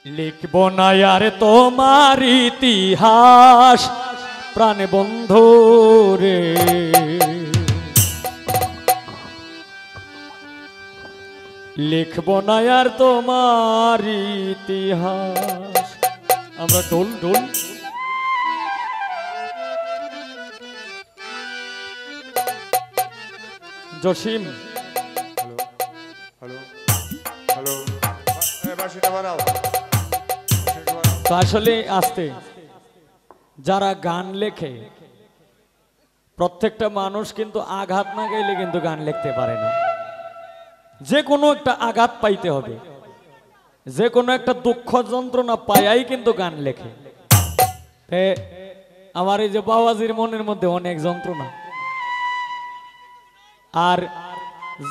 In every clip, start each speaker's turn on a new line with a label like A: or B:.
A: লিখব না আর তোমার ইতিহাস প্রাণ বন্ধু রে, লিখব না আর তোমার ইতিহাস। আমরা ঢোল ঢোল জসিম তো আসলে আসতে যারা গান লেখে প্রত্যেকটা মানুষ কিন্তু আঘাত না গেলে কিন্তু গান লিখতে পারে না। যে কোনো একটা আঘাত পাইতে হবে, যে কোনো একটা দুঃখ যন্ত্রণা পায়াই কিন্তু গান লেখে। আমার এই যে বাবাজির মনের মধ্যে অনেক যন্ত্রণা, আর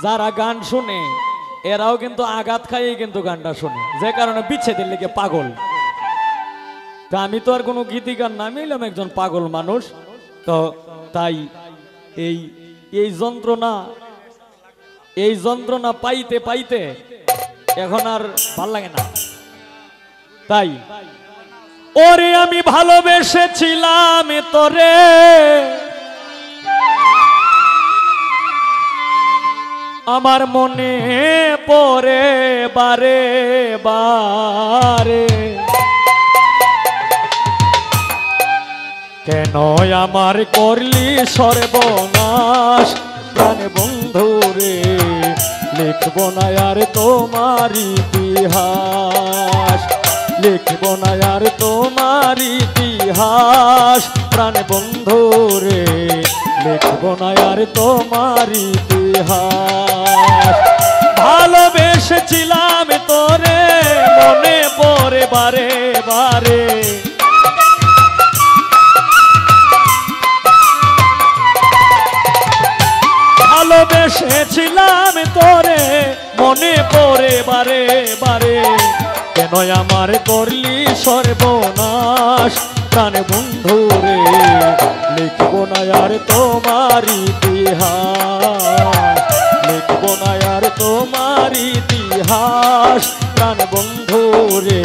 A: যারা গান শুনে এরাও কিন্তু আঘাত খাইয়ে কিন্তু গানটা শুনে, যে কারণে বিচ্ছেদের লেগে পাগল। তা আমি তো আর কোনো গীতিকার না, আমি হলাম একজন পাগল মানুষ। তো তাই এই যন্ত্রণা পাইতে পাইতে এখন আর ভাল লাগে না। তাই ওরে আমি ভালোবেসেছিলাম তোরে, আমার মনে পড়ে বারে বারে, কেন আমার করলি সর্বনাশ প্রাণ বন্ধু রে, লিখব না আর তোমার ইতিহাস, লিখব না আর তোমার ইতিহাস প্রাণ বন্ধু রে, লিখব না আর তোমার ইতিহাস। ভালোবেসেছিলাম তোরে, মনে পড়ে বারে বারে, ভালোবেসেছিলাম তোরে, মনে পড়ে বারে বারে, কেন আমার করলি সর্বনাশ প্রাণ বন্ধু রে, লিখব না আর তোমার ইতিহাস, লিখব না আর তোমার ইতিহাস প্রাণ বন্ধু রে,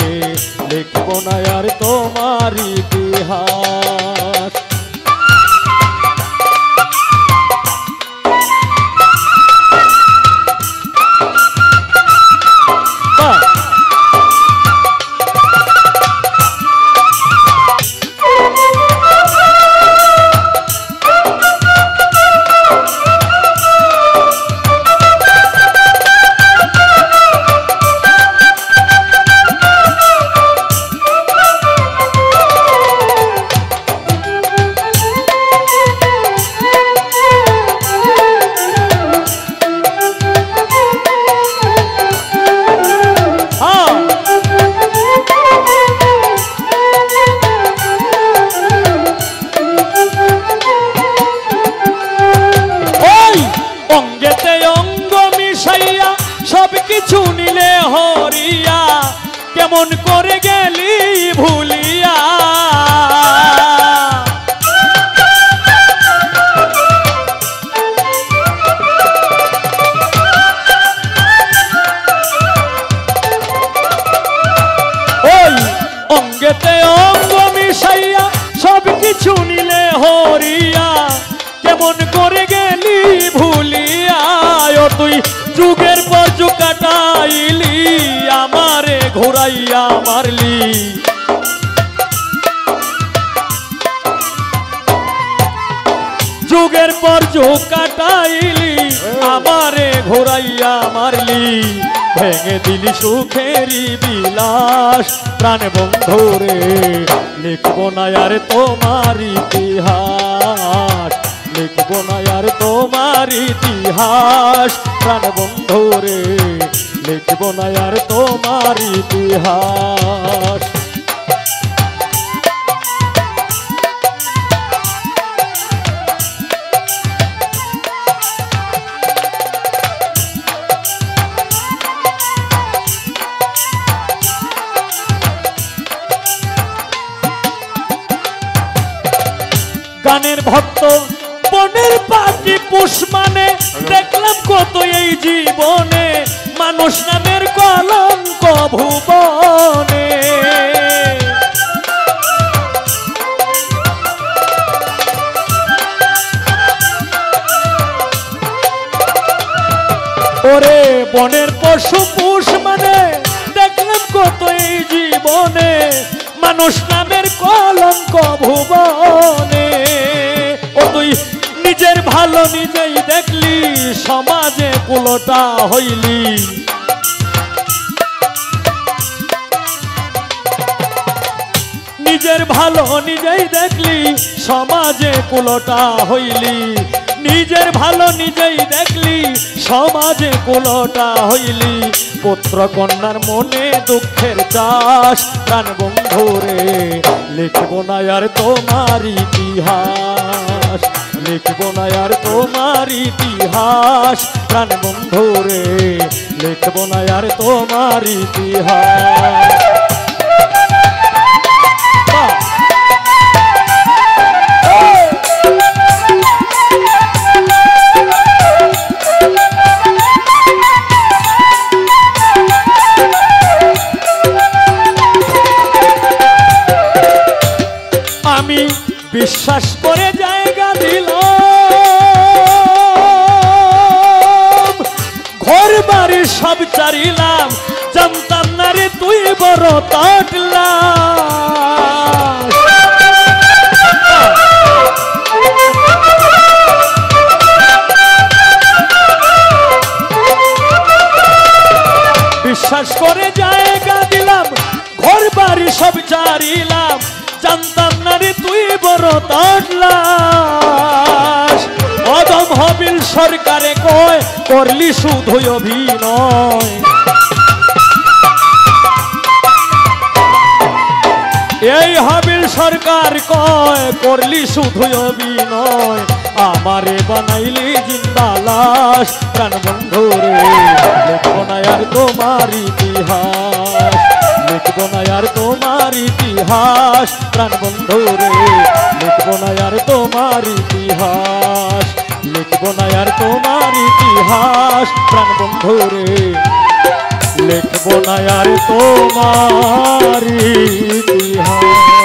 A: লিখব না আর তোমার ইতিহাস। সবকিছু নিলে হরিয়া, কেমন করে গেলি ভুলিয়া, ওই অঙ্গেতে অঙ্গ মিশাইয়া সবকিছু নিলে হরিয়া, কেমন করে গেলি ভুলিয়া, ও তুই যুগের পর যুগ কাটাইলি, আমারে ঘুরাইয়া মারলি, যুগের পর যুগ কাটাইলি, আমারে ঘুরাইয়া মারলি, ভেঙে দিলি সুখেরি বিলাস প্রাণ বন্ধু রে, লিখব না আর তোমার ইতিহাস, লিখব না আর তোমার ইতিহাস প্রাণ বন্ধু রে, লিখব না আর তোমার ইতিহাস। গানের ভক্ত বনের পাখি পুষ মানে, দেখলাম কত এই জীবনে, মানুষ নামের কলঙ্ক ভুবনে। পশু পুষ মানে দেখলাম কত এই জীবনে, মানুষ নামের কলঙ্ক ভুবনে। ও তুই নিজের ভালো নিজেই দেখলি, সমাজে কুলোটা হইলি। নিজের ভালো নিজেই দেখলি, সমাজে কুলোটা হইলি। নিজের ভালো নিজেই দেখলি, সমাজে কুলোটা হইলি। পুত্র কন্যার মনে দুঃখের চাষ, প্রাণ বন্ধুরে লিখব না আর তোমার ইতিহাস, লিখব না আর তোমার ইতিহাস। প্রাণ বন্ধুরে লিখব না আর তোমার ইতিহাস। আমি বিশ্বাস করে জায়গা দিলাম, ঘর বাড়ি সব চারিলাম, জানতাম না রে তুই বড় তাটলা। বিশ্বাস করে জায়গা দিলাম, ঘর বাড়ি সব চারিলাম, জানতাম না রে তুই বড় তাটলাস। অদম হাবিল সরকারে কয় করলি শুধু অভিনয়, এই হাবিল সরকার কয় করলি শুধু অভিনয়। আমারে বানাইলি জিন্দা লাশ, প্রাণ বন্ধুরে লিখব না আর তোমার ইতিহাস, লিখব না আর তোমার ইতিহাস। প্রাণ বন্ধুরে লিখব না আর তোমার ইতিহাস, লিখব না আর তোমার ইতিহাস। প্রাণ বন্ধুরে লিখব না আর তোমার ইতিহাস।